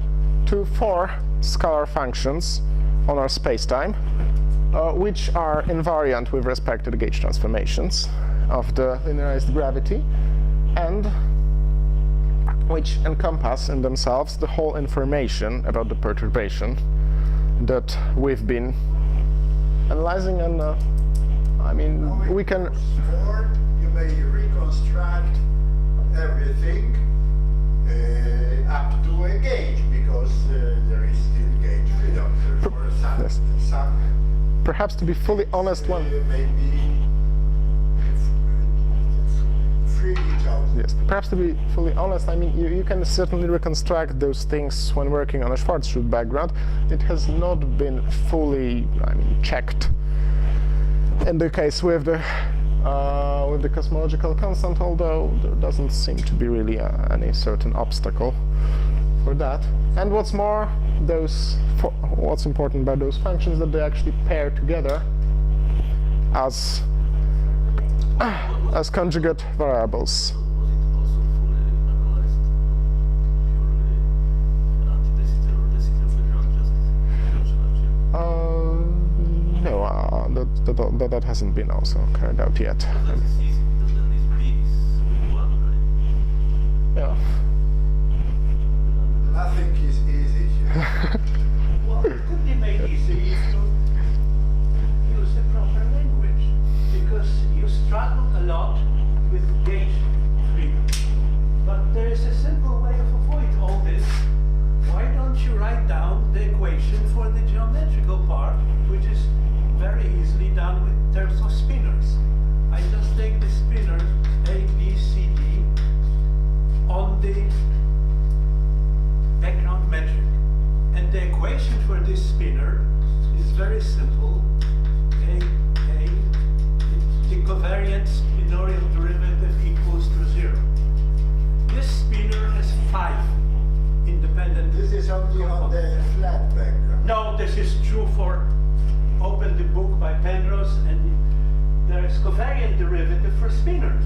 to 4 scalar functions on our spacetime, which are invariant with respect to the gauge transformations of the linearized gravity, and which encompass in themselves the whole information about the perturbation that we've been analyzing. And I mean, we can... You may reconstruct everything up to a gauge, because there is still gauge freedom. Therefore, Yes. some Perhaps to be fully honest, one... maybe freely chosen. Yes, perhaps to be fully honest, I mean, you can certainly reconstruct those things when working on a Schwarzschild background. It has not been fully, checked in the case with the cosmological constant, although there doesn't seem to be really any certain obstacle for that. And what's more, what's important about those functions, that they actually pair together as conjugate variables. Was it also fully analyzed, purely anti-de Sitter or de Sitter background, just No, that hasn't been also carried out yet. that is easy, because then this B is one, right? Yeah. Nothing is easy here. Well, it could be made easy if you use the proper language, because you struggle a lot with gauge freedom. But there is a simple way of avoid all this. Why don't you write down the equation for the geometrical part, which is very easily done with terms of spinors. I just take the spinor A, B, C, D on the background metric. And the equation for this spinor is very simple. The covariant spinorial derivative equals to 0. This spinor has 5 independent This is only on the flat background. No, this is true for open the book by Penrose, and there is covariant derivative for spinors.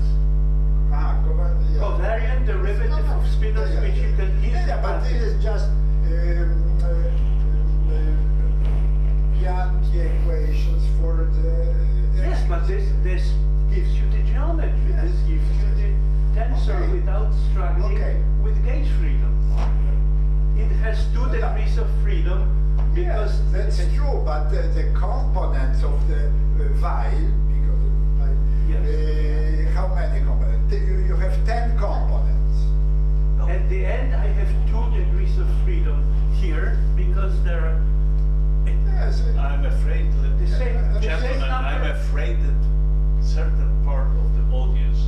Covariant derivative of spinors, which you can easily but this is just Bianchi equations for the... Yes, but this gives you the geometry. Yes. This gives you the tensor Okay. without struggling Okay. with gauge freedom. It has 2 degrees of freedom because Yes, that's true, but the components of the vial, because Yes. how many components? You have 10 components. at the end I have 2 degrees of freedom here because there are Yes. I'm afraid, the same gentlemen, I'm number. afraid that certain part of the audience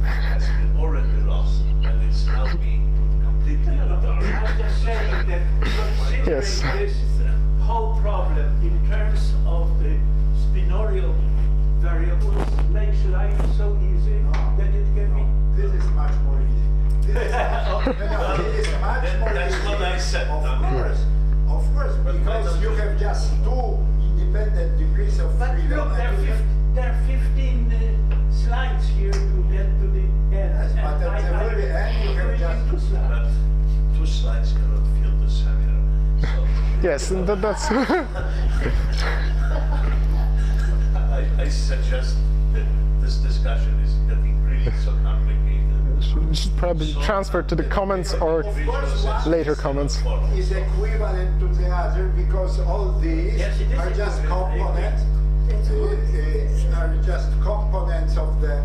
has been already lost and it's now being completely in the dark. I'm just saying that considering Yes. this whole problem in terms of the spinorial variables makes life so easy that it can be. This is much more easy. This is it is much more That's easy. what I said. Of course, But because you have just 2 independent degrees of But freedom. look, and you have- there are 15 slides here to get to the end. Yes, but and at the very end you have put it just in 2 slides. But 2 slides cannot fill the seminar. So Yes, and that's... I suggest that this discussion is getting really so complicated. should probably transfer to the comments or Of course, one later comments. is equivalent to the other, because all these Yes, it is are just equivalent. components. Are just components of the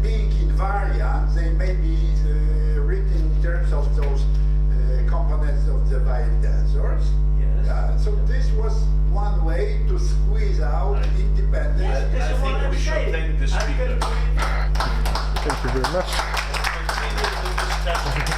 being invariant. They may be written in terms of those components of the Weil tensors. Yes. Yeah, so this was one way to squeeze out independence. Yes, this I is think what I'm we should saying. thank the I can speaker. put it- Thank you very much. Continue the discussion.